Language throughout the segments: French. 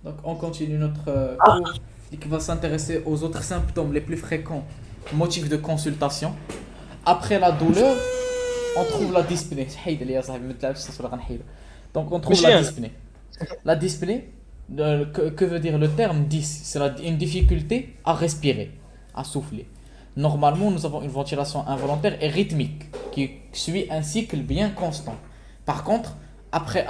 Donc, on continue notre cours qui va s'intéresser aux autres symptômes les plus fréquents, motifs de consultation. Après la douleur, on trouve la dyspnée. Donc, on trouve la ماشي انا. dyspnée. La dyspnée, que veut dire le terme dys? C'est une difficulté à respirer, à souffler. Normalement, nous avons une ventilation involontaire et rythmique qui suit un cycle bien constant. Par contre, après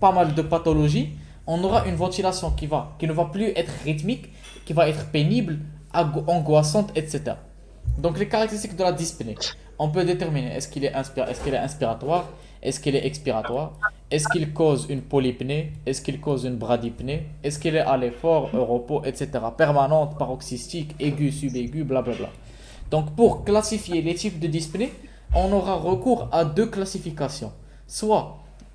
pas mal de pathologies, on aura une ventilation qui ne va plus être rythmique, qui va être pénible, angoissante, etc. Donc les caractéristiques de la dyspnée, on peut déterminer est-ce qu'il est inspiratoire, est-ce qu'il est expiratoire, est-ce qu'il cause une polypnée, est-ce qu'il cause une bradypnée, est-ce qu'il est à l'effort, au repos, etc. Permanente, paroxystique, aiguë, subaiguë, blablabla. Donc pour classifier les types de dyspnée, on aura recours à deux classifications. Soit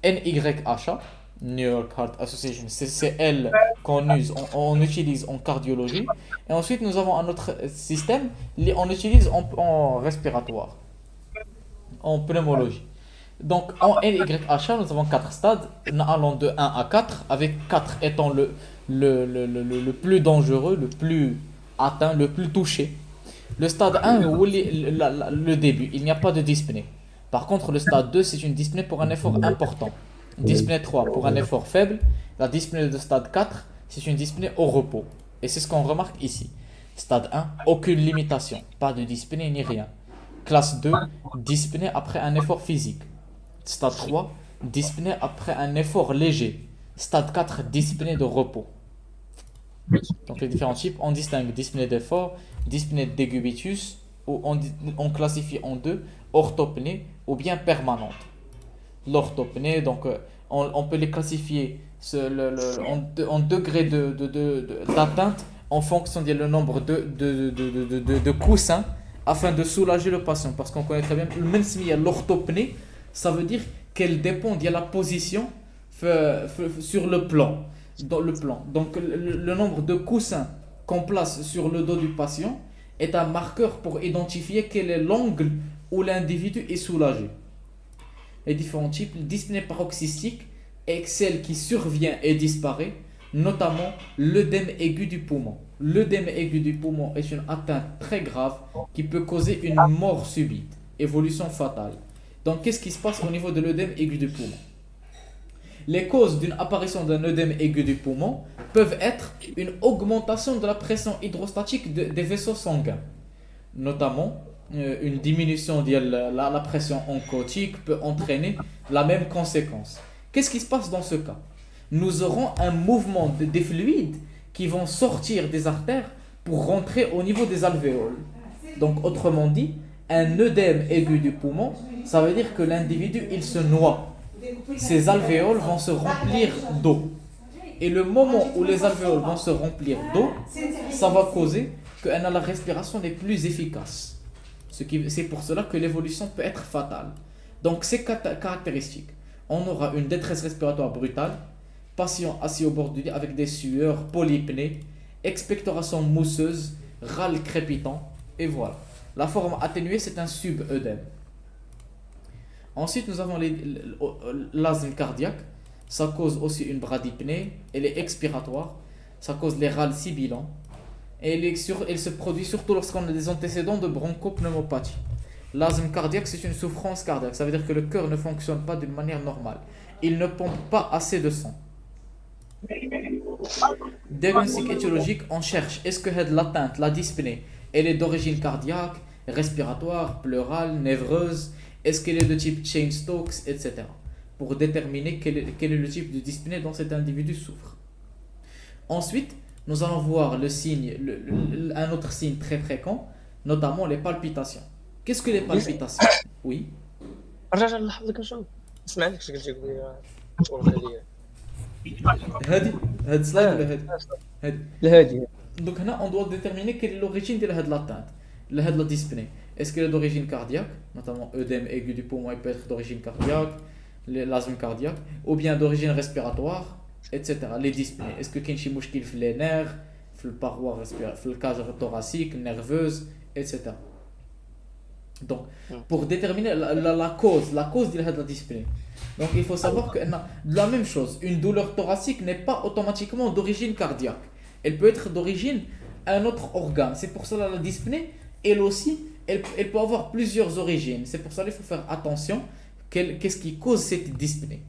NYHA, New York Heart Association, c'est elle on utilise en cardiologie. Et ensuite nous avons un autre système, on utilise en respiratoire, en pneumologie. Donc en NYHA, nous avons 4 stades, allant de 1 à 4, avec 4 étant le plus dangereux, le plus atteint, le plus touché. Le stade 1, le début, il n'y a pas de dyspnée. Par contre, le stade 2, c'est une dyspnée pour un effort important. Dyspnée 3 pour un effort faible. La dyspnée de stade 4, c'est une dyspnée au repos. Et c'est ce qu'on remarque ici. Stade 1, aucune limitation, pas de dyspnée ni rien. Classe 2, dyspnée après un effort physique. Stade 3, dyspnée après un effort léger. Stade 4, dyspnée de repos. Donc les différents types, on distingue dyspnée d'effort, dyspnée décubitus, ou on classifie en deux, orthopnée ou bien permanente. L'orthopnée, donc on peut les classifier en degrés d'atteinte en fonction du nombre de coussins afin de soulager le patient. Parce qu'on connaît très bien, même s'il y a l'orthopnée, ça veut dire qu'elle dépend de la position sur le plan. Dans le plan. Donc le nombre de coussins qu'on place sur le dos du patient est un marqueur pour identifier quel est l'angle où l'individu est soulagé. Les différents types, dyspnée paroxystique est celle qui survient et disparaît, notamment l'œdème aigu du poumon. L'œdème aigu du poumon est une atteinte très grave qui peut causer une mort subite, évolution fatale. Donc qu'est-ce qui se passe au niveau de l'œdème aigu du poumon? Les causes d'une apparition d'un œdème aigu du poumon peuvent être une augmentation de la pression hydrostatique des vaisseaux sanguins. Notamment, une diminution de la pression oncotique peut entraîner la même conséquence. Qu'est-ce qui se passe dans ce cas? Nous aurons un mouvement des fluides qui vont sortir des artères pour rentrer au niveau des alvéoles. Donc, autrement dit, un œdème aigu du poumon, ça veut dire que l'individu, il se noie. Ces alvéoles vont se remplir d'eau. Et le moment où les alvéoles vont se remplir d'eau, ça va causer que la respiration n'est plus efficace. C'est pour cela que l'évolution peut être fatale. Donc ces caractéristiques, on aura une détresse respiratoire brutale, patient assis au bord du lit avec des sueurs, polypnées, expectoration mousseuse, râle crépitant, et voilà. La forme atténuée, c'est un subœdème. Ensuite, nous avons l'asthme cardiaque. Ça cause aussi une bradypnée. Elle est expiratoire. Ça cause les râles sibilants. Et elle se produit surtout lorsqu'on a des antécédents de bronchopneumopathie. L'asthme cardiaque, c'est une souffrance cardiaque. Ça veut dire que le cœur ne fonctionne pas d'une manière normale. Il ne pompe pas assez de sang. Diagnostic étiologique, on cherche est-ce que l'atteinte, la dyspnée, elle est d'origine cardiaque, respiratoire, pleurale, névreuse. Est-ce qu'elle est de type Cheyne-Stokes, etc. Pour déterminer quel est le type de dyspnée dont cet individu souffre. Ensuite, nous allons voir le signe, un autre signe très fréquent, notamment les palpitations. Qu'est-ce que les palpitations? Oui. رجع لحظة نشوف. اسمع لك شكل شيء شغل خليه. هذا سلايد ولا هذا؟ الهادي. Donc là, on doit déterminer quelle est l'origine de l'atteinte, de la dyspnée. Est-ce qu'elle est d'origine cardiaque, notamment œdème aigu du poumon, il peut être d'origine cardiaque, l'asthme cardiaque, ou bien d'origine respiratoire, etc. Les dyspnées. Est-ce que il y a des problèmes dans les nerfs, dans la paroi respiratoire, dans le cage thoracique, nerveuse, etc. Donc, pour déterminer la cause de la dyspnée. Donc, il faut savoir que la même chose, une douleur thoracique n'est pas automatiquement d'origine cardiaque. Elle peut être d'origine à un autre organe. C'est pour cela la dyspnée, elle aussi, elle peut avoir plusieurs origines. C'est pour cela qu'il faut faire attention qu'est-ce qui cause cette dyspnée.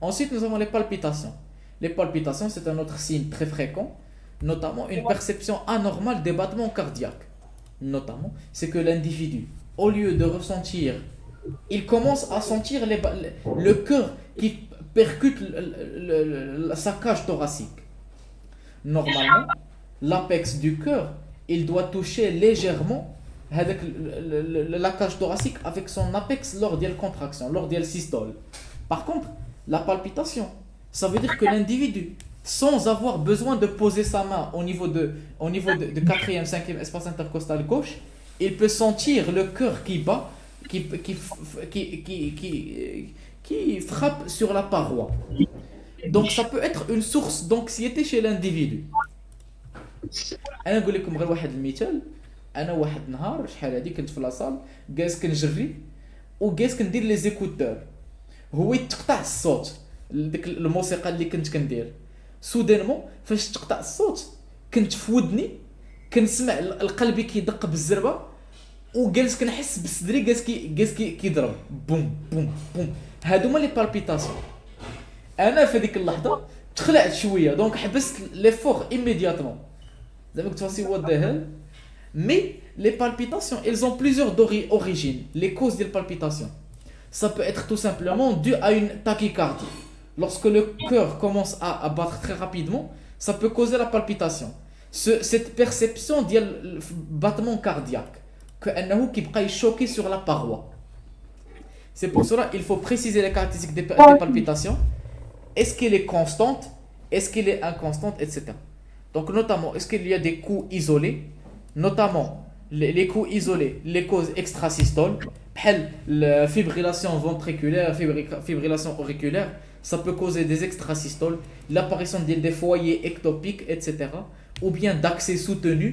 Ensuite, nous avons les palpitations. Les palpitations, c'est un autre signe très fréquent, notamment une perception anormale des battements cardiaques. Notamment, c'est que l'individu, au lieu de ressentir, il commence à sentir le cœur qui percute sa cage thoracique. Normalement, l'apex du cœur, il doit toucher légèrement la cage thoracique avec son apex lors de la contraction, lors de la systole. Par contre, la palpitation, ça veut dire que l'individu, sans avoir besoin de poser sa main au niveau de 4e, 5e espace intercostal gauche, il peut sentir le cœur qui bat, qui frappe sur la paroi. Donc ça peut être une source d'anxiété chez l'individu. انا نقول لكم غير واحد المثال. انا واحد النهار شحال هادي كنت في لاصال جالس كنجري وجالس كندير لي زيكوتور، هو يتقطع الصوت ديك الموسيقى اللي كنت كندير. سودانمون فاش تقطع الصوت كنت في ودني كنسمع القلب كيدق بالزربه، وجالس كنحس بصدري جالس كيضرب بوم بوم بوم. هادو هما لي بالبيتاسيون. انا في هذيك اللحظه تخلعت شويه، دونك حبست ليفور ايميدياتمون. زعما كنت فاسي وات ذا هيل. Mais les palpitations, elles ont plusieurs origines. Les causes des palpitations, ça peut être tout simplement dû à une tachycardie. Lorsque le cœur commence à battre très rapidement, ça peut causer la palpitation. Cette perception du battement cardiaque, qu'annahu kibqa choqué sur la paroi. C'est pour cela qu'il faut préciser les caractéristiques des palpitations. Est-ce qu'elle est constante, est-ce qu'elle est inconstante, etc. Donc notamment, est-ce qu'il y a des coups isolés, notamment les coups isolés, les causes extrasystoles, la fibrillation ventriculaire, fibrillation auriculaire, ça peut causer des extrasystoles, l'apparition des foyers ectopiques, etc. Ou bien d'accès soutenu,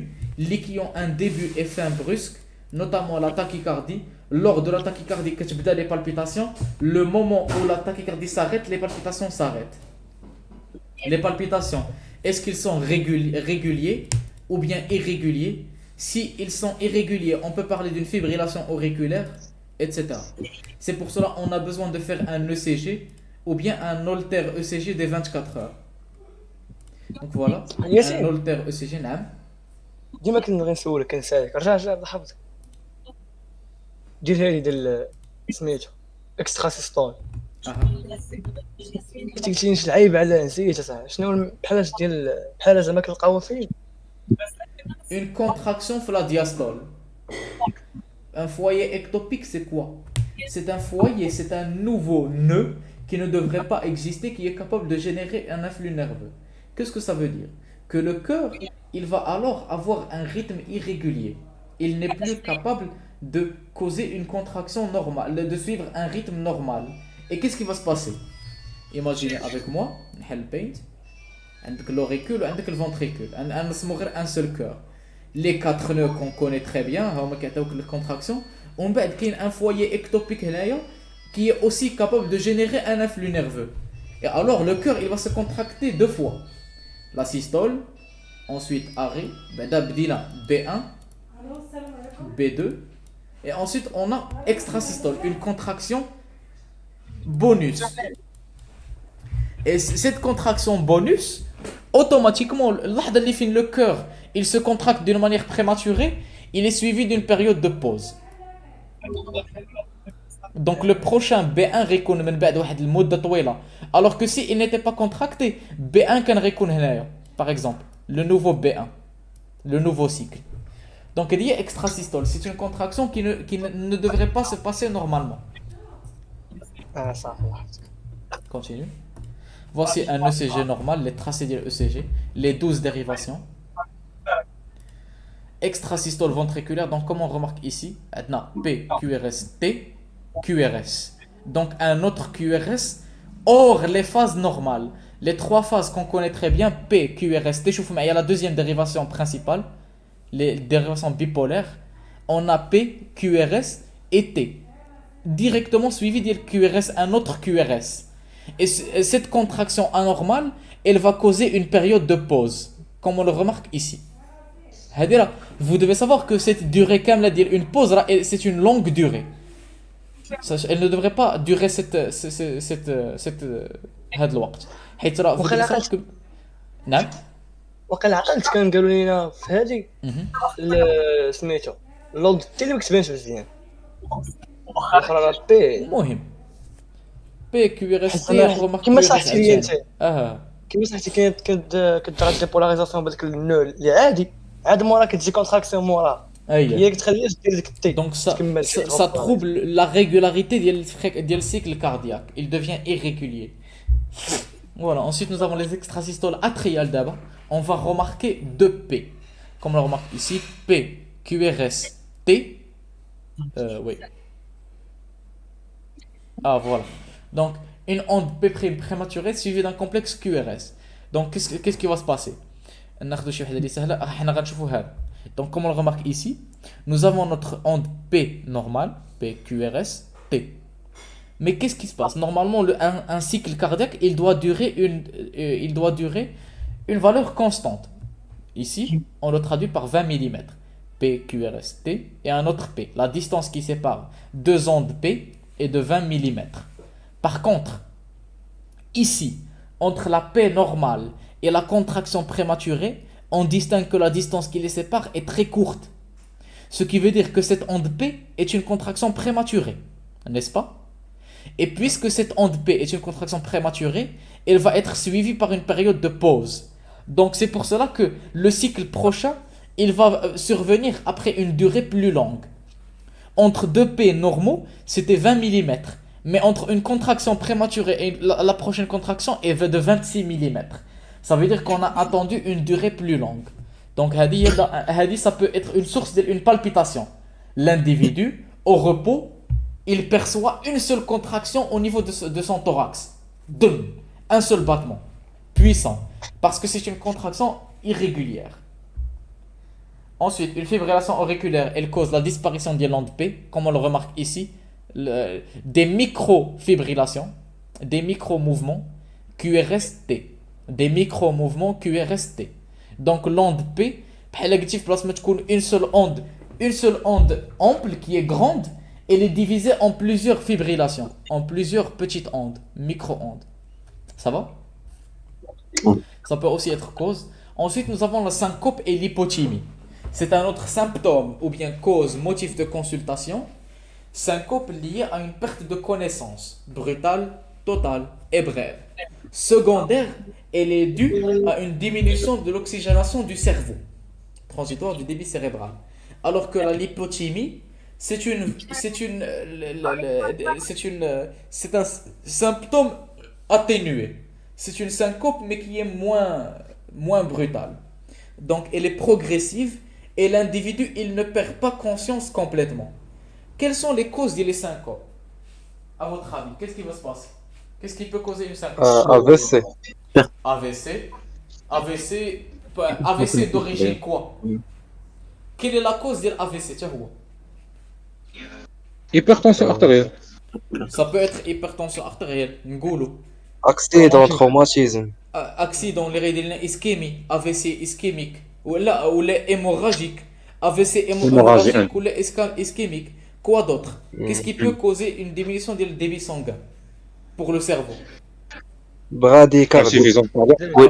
les qui ont un début et fin brusque, notamment la tachycardie. Lors de la tachycardie, quand tu as les palpitations, le moment où la tachycardie s'arrête, les palpitations s'arrêtent. Les palpitations, est-ce qu'ils sont réguliers ou bien irréguliers? Si ils sont irréguliers, on peut parler d'une fibrillation auriculaire, etc. C'est pour cela qu'on a besoin de faire un ECG ou bien un Holter ECG des 24 heures. Donc voilà, un Holter ECG, نعم. ديما كنبغي نسولك كنسالك رجع لاحظتك دير هادي ديال سميتو اكسترا سيستول. قلتي شي لعيب على نسيت صاحبي شنو بحال ديال بحال زعما كنلقاو فين une contraction de la diastole. Un foyer ectopique, c'est quoi? C'est un foyer, c'est un nouveau nœud qui ne devrait pas exister, qui est capable de générer un influx nerveux. Qu'est-ce que ça veut dire? Que le cœur, il va alors avoir un rythme irrégulier. Il n'est plus capable de causer une contraction normale, de suivre un rythme normal. Et qu'est-ce qui va se passer? Imaginez avec moi, l'auricule et le ventricule, un seul cœur. Les 4 nœuds qu'on connaît très bien, les contractions, on va qu'il y a un foyer ectopique qui est aussi capable de générer un influx nerveux. Et alors le cœur, il va se contracter 2 fois. La systole, ensuite arrêt, B1, B2, et ensuite on a extrasystole, une contraction bonus. Et cette contraction bonus, automatiquement, le cœur, il se contracte d'une manière prématurée, il est suivi d'une période de pause. Donc le prochain B1 récoune من بعد واحد المدة طويلة. Alors que si il n'était pas contracté, B1 كان récoune هنايا. Par exemple, le nouveau B1, le nouveau cycle. Donc il y a extrasystole, c'est une contraction qui ne devrait pas se passer normalement. Ça. Continue. Voici un ECG normal, les tracés de l'ECG, les 12 dérivations. Extrasystole ventriculaire, donc comme on remarque ici, maintenant P, QRS, T, QRS. Donc un autre QRS hors les phases normales. Les 3 phases qu'on connaît très bien, P, QRS, T, il y a la deuxième dérivation principale, les dérivations bipolaires. on a P, QRS et T. Directement suivi de QRS, un autre QRS. Et cette contraction anormale, elle va causer une période de pause, comme on le remarque ici. C'est-à-dire, vous devez savoir que cette durée, comme l'a dit, une pause, là, c'est une longue durée. Elle ne devrait pas durer هذا الوقت. حيث راه vous devez savoir que نعم. وقيلا عقلت كان قالوا لنا في هذه سميتو لونج تي اللي ما كتبانش مزيان الاخرى راه بي المهم بي كيو ار اس تي اون رومارك كيما صحتي لي انت اه كيما صحتي كتدرج ديبولاريزاسيون بهذاك النول اللي عاد مورا كتجي كونتراكسيون مورا هي كتخليها دير ديك التي donc ça trouble la régularité ديال الcycle cardiaque, il devient irrégulier. Voilà, ensuite nous avons les extrasystoles atriales d'abord. On va remarquer 2 P. Comme on le remarque ici, P, QRS, T. Oui. Ah, voilà. Donc, une onde P' prématurée suivie d'un complexe QRS. Donc, qu'est-ce qui va se passer? Donc, comme on le remarque ici, nous avons notre onde P normale, P, QRS, T. Mais qu'est-ce qui se passe? Normalement, un cycle cardiaque, il doit durer une valeur constante. Ici, on le traduit par 20 mm. P, QRS, T et un autre P. La distance qui sépare deux ondes P est de 20 mm. Par contre, ici, entre la P normale et la contraction prématurée, on distingue que la distance qui les sépare est très courte. Ce qui veut dire que cette onde P est une contraction prématurée. N'est-ce pas? Et puisque cette onde P est une contraction prématurée, elle va être suivie par une période de pause. Donc c'est pour cela que le cycle prochain, il va survenir après une durée plus longue. Entre deux P normaux, c'était 20 mm. Mais entre une contraction prématurée et la prochaine contraction est de 26 mm. Ça veut dire qu'on a attendu une durée plus longue. Donc ça peut être une source d'une palpitation. L'individu, au repos, il perçoit une seule contraction au niveau de son thorax. Un seul battement, puissant, parce que c'est une contraction irrégulière. Ensuite, une fibrillation auriculaire, elle cause la disparition de l'onde P, comme on le remarque ici, des micro-fibrillations, des micro-mouvements QRST, des micro-mouvements QRST. Donc l'onde P, une seule onde ample qui est grande, elle est divisée en plusieurs fibrillations, en plusieurs petites ondes, micro-ondes. Ça va? Ça peut aussi être cause. Ensuite, nous avons la syncope et l'hypothymie. C'est un autre symptôme ou bien cause, motif de consultation. Syncope liée à une perte de connaissance, brutale, totale et brève. Secondaire, elle est due à une diminution de l'oxygénation du cerveau, transitoire du débit cérébral. Alors que la lipothymie, c'est un symptôme atténué. C'est une syncope mais qui est moins brutale. Donc elle est progressive et l'individu il ne perd pas conscience complètement. Quelles sont les causes des syncopes? À votre avis, qu'est-ce qui va se passer? Qu'est-ce qui peut causer une syncope? AVC. AVC d'origine quoi? Quelle est la cause de l'AVC? Hypertension artérielle. Ça peut être hypertension artérielle, ngolo. Accident, traumatisme. Accident, les ischémie, AVC ischémique, ou hémorragique, AVC hémorragique ou ischémique. Quoi d'autre? Qu'est-ce qui peut causer une diminution du débit sanguin pour le cerveau? Bradycardie.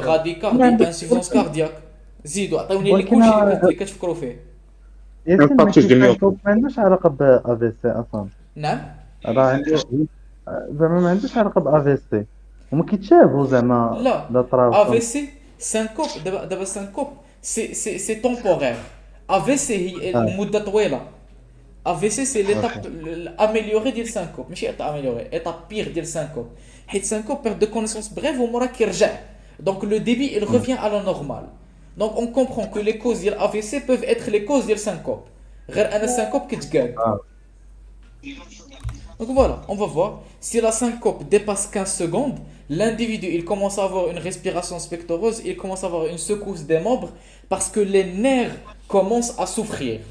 Bradycardie, insuffisance cardiaque. زيدوا عطيوني لي كلشي اللي كتفكروا فيه. يمكن ما عندوش علاقه ب افي سي اصلا. نعم راه زعما ما عندوش علاقه ب افي سي هما كيتشابهوا زعما لا AVC سانكوب دابا سانكوب سي تمبورير. AVC هي مده طويله. AVC c'est l'étape améliorée ديال سانكوب ماشي étape améliorée, étape pire ديال سانكوب. حيت سانكوب perte de connaissance brève ومورا كيرجع. Donc le débit il revient à la normale. Donc on comprend que les causes de l'AVC peuvent être les causes de la syncope. غير أنا syncope كتقال. Donc voilà, on va voir. Si la syncope dépasse 15 secondes, l'individu il commence à avoir une respiration spectoreuse, il commence à avoir une secousse des membres parce que les nerfs commencent à souffrir.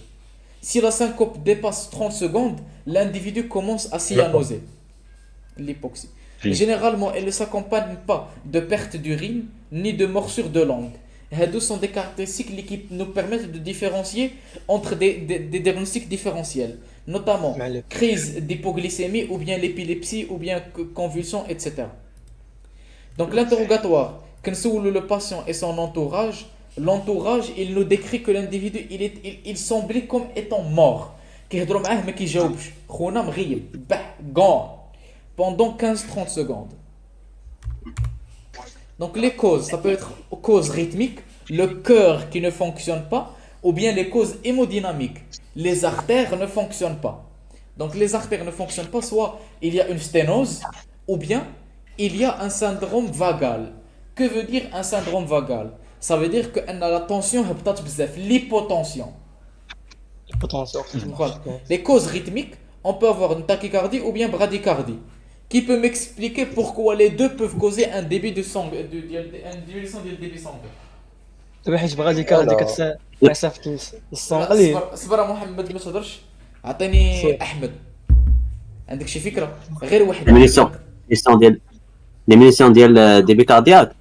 Si la syncope dépasse 30 secondes, l'individu commence à cyanose, l'hypoxie. Généralement, elle ne s'accompagne pas de perte d'urine ni de morsure de langue. Ces deux sont des caractéristiques qui nous permettent de différencier entre des diagnostics différentiels, notamment crise d'hypoglycémie ou bien l'épilepsie ou bien convulsions, etc. Donc l'interrogatoire, quand le patient et son entourage, l'entourage, il nous décrit que l'individu, il semblait comme étant mort. كيهضروا معاه ما كيجاوبش خونا مغيب gone pendant 15-30 secondes. Donc les causes, ça peut être causes rythmiques, le cœur qui ne fonctionne pas, ou bien les causes hémodynamiques, les artères ne fonctionnent pas. Donc les artères ne fonctionnent pas, soit il y a une sténose, ou bien il y a un syndrome vagal. Que veut dire un syndrome vagal? Ça veut dire que la tension هبطت بزاف, l'hypotension. Voilà. Les causes rythmiques, on peut avoir une tachycardie ou bien bradycardie. Qui peut m'expliquer pourquoi les deux peuvent causer un débit de sang, une diminution du débit sanguin? دابا حيت بغا ديك كتسافط الصون قليل. صبر محمد ما تهضرش. عطيني احمد. عندك شي فكره؟ غير واحده. ليمينيسيون ديال ديبي كاردياك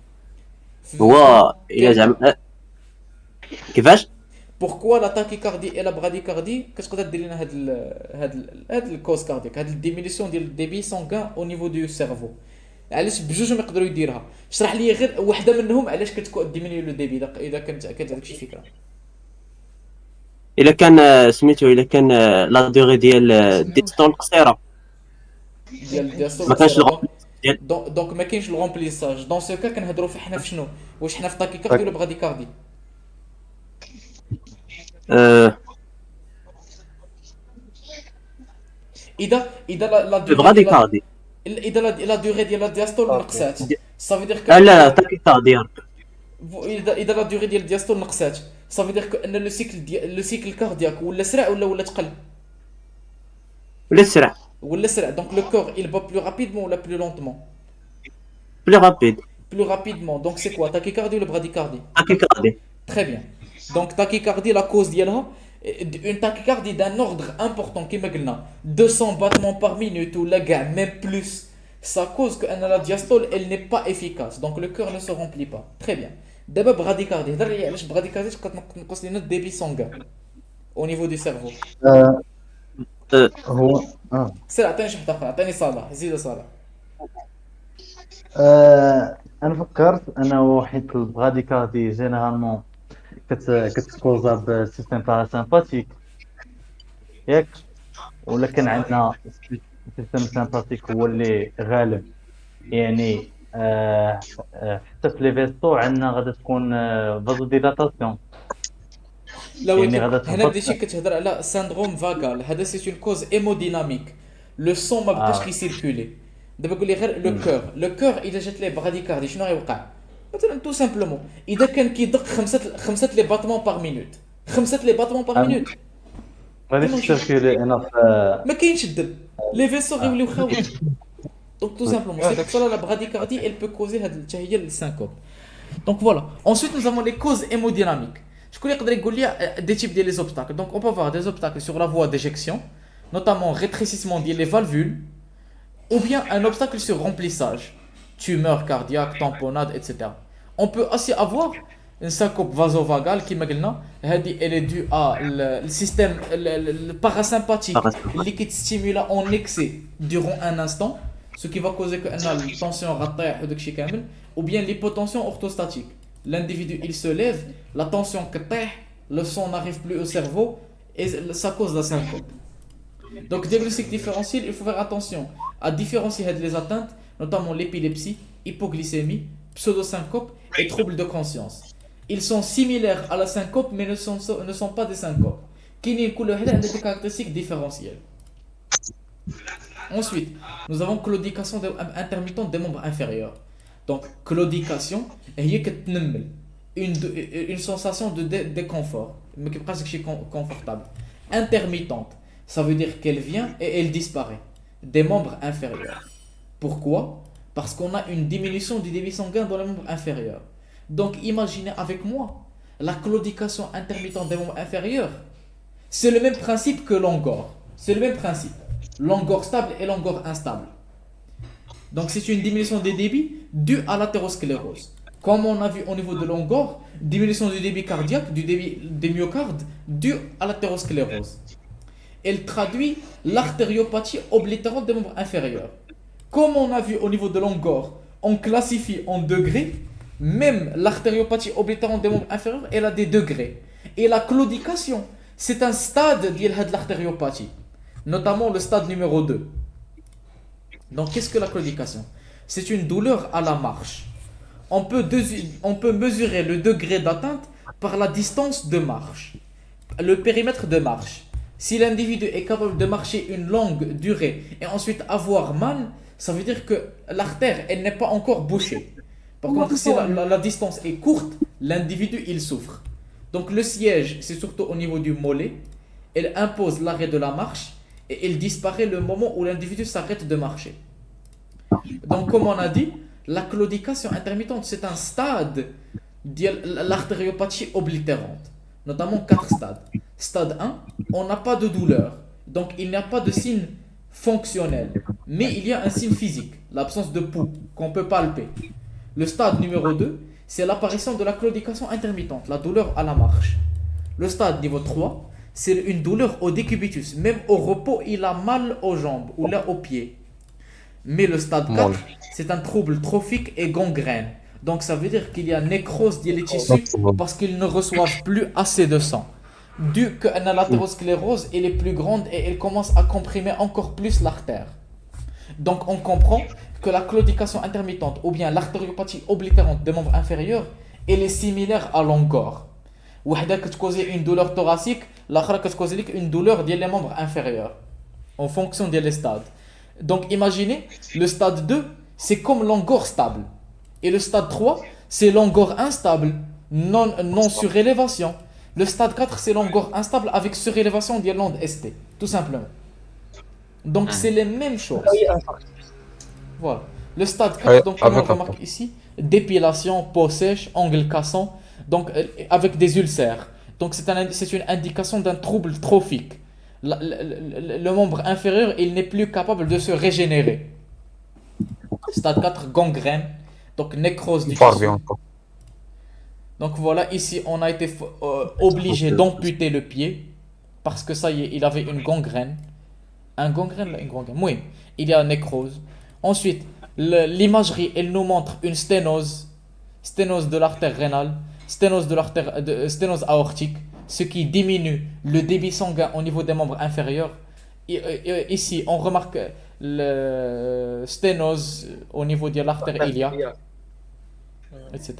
هو الى زعما كيفاش Pourquoi la tachycardie et la bradycardie كتقدر دير لنا هاد الكوز كاردياك, هاد الديمينيسيون ديال الديبي سانغان او نيفو دو سيرفو. علاش بجوج ما يقدروا يديرها؟ اشرح لي غير وحده منهم علاش كتكون ديمينيو لو ديبي اذا كانت عندك شي فكره. الا كان سميتو الا كان لا دوغي ديال ديستول قصيره ما كانش دونك ما كاينش الغومبليساج. دون سو كا كنهضروا في حنا في شنو؟ واش حنا في تاكيكاردي ولا براديكاردي؟ اذا لا براديكاردي اذا لا دوغي ديال لا دياستول نقصات صافي دير لا تاكيكاردي اذا لا دوغي ديال الدياستول نقصات صافي دير ان لو سيكل كاردياك ولا سرع ولا تقل ولا سرع دونك لو كور il bat plus rapidement ou plus lentement? plus rapidement. Donc c'est quoi, tachycardie ou le bradycardie? Tachycardie. Très bien. Donc tachycardie, la cause ديالها une tachycardie d'un ordre important كما قلنا 200 battements par minute ou la gamme même plus, ça cause que la diastole elle n'est pas efficace, donc le cœur ne se remplit pas. Très bien. دابا bradycardie, هضر لي علاش bradycardie تنقص لنا الديبي سانغان au niveau du cerveau. هو سير عطيني شي حدا اخرى, عطيني صالح, زيد صالح. انا فكرت انه حيت البراديكاردي جينيرالمون كتكوزا بالسيستم باراسمباتيك ياك, ولا كان عندنا السيستم سمباتيك هو اللي غالب, يعني حتى في لي فيستو عندنا غادي تكون فازو ديلاتاسيون. لا ولكن هنا بديتي كتهضر على ساندروم فاغال, هذا سي اون كوز هيموديناميك, لو سون ما بقاش كيسيركولي. دابا قول لي غير لو كور اذا جات ليه براديكاردي شنو غيوقع؟ مثلا تو سامبلومون اذا كان كيدق خمسة لي باتمون باغ مينوت, 5 لي باتمون باغ مينوت غادي تسيركولي انا ما كاينش الدم, لي فيسو غيوليو خاوي. دونك تو سامبلومون سي pour ça la bradycardie elle peut causer هاد حتى هي السانكوب. دونك فوالا. ensuite nous avons les causes hémodynamiques. شكون يقدر يقول لي des types de les obstacles? Donc on peut avoir des obstacles sur la voie d'éjection, notamment rétrécissement des valvules, ou bien un obstacle sur remplissage, tumeur cardiaque, tamponnade, etc. On peut aussi avoir une syncope vasovagale qui elle est due à le système le parasympathique qui stimule en excès durant un instant, ce qui va causer que la tension ratée ou bien l'hypotension orthostatique. L'individu il se lève, la tension ratée, le sang n'arrive plus au cerveau et ça cause la syncope. Donc diagnostic différentiel, il faut faire attention à différencier les atteintes, notamment l'épilepsie, hypoglycémie, pseudosyncope et troubles de conscience. Ils sont similaires à la syncope mais ne sont pas des syncopes. Qui ont des caractéristiques différentielles. Ensuite, nous avons claudication intermittente des membres inférieurs. Donc claudication, une sensation de déconfort, mais qui est presque confortable. Intermittente, ça veut dire qu'elle vient et elle disparaît des membres inférieurs. Pourquoi? Parce qu'on a une diminution du débit sanguin dans les membres inférieurs. Donc imaginez avec moi la claudication intermittente des membres inférieurs. C'est le même principe que Longor. C'est le même principe. Longor stable et Longor instable. Donc c'est une diminution des débits due à l'athérosclérose. Comme on a vu au niveau de Longor, diminution du débit cardiaque, du débit des myocardes due à l'athérosclérose. Elle traduit l'artériopathie oblitérante des membres inférieurs. Comme on a vu au niveau de Longor, on classifie en degrés, même l'artériopathie oblitérante des membres inférieurs, elle a des degrés. Et la claudication, c'est un stade de l'artériopathie, notamment le stade numéro 2. Donc, qu'est-ce que la claudication? C'est une douleur à la marche. On peut mesurer le degré d'atteinte par la distance de marche, le périmètre de marche. Si l'individu est capable de marcher une longue durée et ensuite avoir mal, ça veut dire que l'artère, elle n'est pas encore bouchée. Par contre, si la distance est courte, l'individu, il souffre. Donc le siège, c'est surtout au niveau du mollet. Elle impose l'arrêt de la marche et elle disparaît le moment où l'individu s'arrête de marcher. Donc comme on a dit, la claudication intermittente, c'est un stade de l'artériopathie oblitérante. Notamment 4 stades. Stade 1, on n'a pas de douleur. Donc il n'y a pas de signe fonctionnel. Mais il y a un signe physique, l'absence de pouls, qu'on peut palper. Le stade numéro 2, c'est l'apparition de la claudication intermittente, la douleur à la marche. Le stade niveau 3, c'est une douleur au décubitus. Même au repos, il a mal aux jambes ou là aux pieds. Mais le stade 4, c'est un trouble trophique et gangrène. Donc ça veut dire qu'il y a nécrose des tissus parce qu'ils ne reçoivent plus assez de sang. Dû que l'athérosclérose elle est plus grande et elle commence à comprimer encore plus l'artère. Donc on comprend que la claudication intermittente ou bien l'artériopathie oblitérante des membres inférieurs, elle est similaire à Longor. Wahda qui cause une douleur thoracique, l'autre qui cause une douleur des membres inférieurs en fonction des stades. Donc imaginez, le stade 2, c'est comme Longor stable. Et le stade 3, c'est Longor instable, non surélévation. Le stade 4, c'est Longor instable avec surélévation des l'onde ST, tout simplement. Donc c'est les mêmes choses. Voilà. Le stade 4, donc on remarque ici, dépilation, peau sèche, ongles cassants, donc avec des ulcères. Donc c'est une indication d'un trouble trophique. Le membre inférieur, il n'est plus capable de se régénérer. Stade 4, gangrène, donc nécrose du tissu. Donc voilà, ici on a été obligé d'amputer le pied parce que ça y est, il avait une gangrène. Une gangrène. Oui, il y a nécrose. Ensuite, l'imagerie, elle nous montre une sténose de l'artère rénale, sténose aortique, ce qui diminue le débit sanguin au niveau des membres inférieurs. Ici, on remarque le sténose au niveau de l'artère ilia, etc.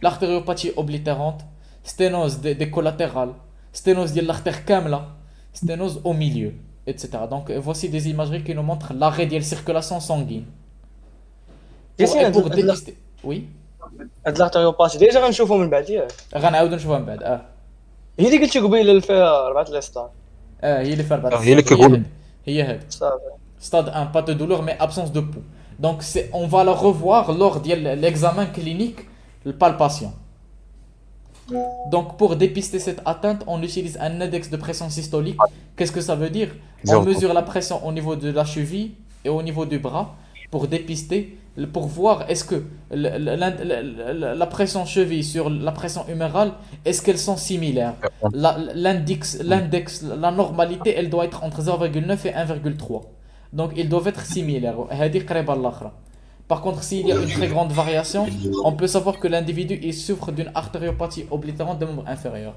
L'artériopathie oblitérante, sténose des collatérales, sténose de l'artère kamla, sténose au milieu, etc. Donc voici des imageries qui nous montrent l'arrêt de la circulation sanguine. Pour dépister. Oui. هاد l'artériopathie ديجا غنشوفو من بعد ياك غنعاودو نشوفها من بعد. هي اللي قلتي قبيله اللي فيها 4 ليستار. هي اللي فيها 4 هي اللي كيقول هي هاد. صافي. Stade 1, pas de douleur mais absence de pouls. Donc on va le revoir lors de l'examen clinique, la palpation. Donc pour dépister cette atteinte, on utilise un index de pression systolique. Qu'est-ce que ça veut dire? On mesure la pression au niveau de la cheville et au niveau du bras pour dépister, pour voir est-ce que la pression cheville sur la pression humérale, est-ce qu'elles sont similaires? L'index, la normalité, elle doit être entre 0,9 et 1,3. Donc ils doivent être similaires. Par contre, s'il y a une très grande variation, on peut savoir que l'individu il souffre d'une artériopathie oblitérante des membres inférieurs.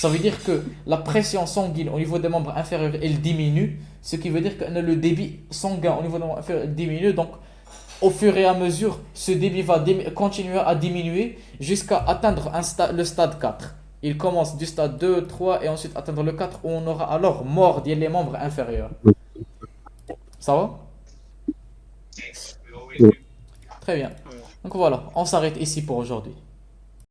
Ça veut dire que la pression sanguine au niveau des membres inférieurs elle diminue, ce qui veut dire que le débit sanguin au niveau des membres inférieurs diminue. Donc au fur et à mesure, ce débit va continuer à diminuer jusqu'à atteindre le stade 4. Il commence du stade 2, 3 et ensuite atteindre le 4 où on aura alors mort des membres inférieurs. Ça va? Très bien. Donc voilà, on s'arrête ici pour aujourd'hui.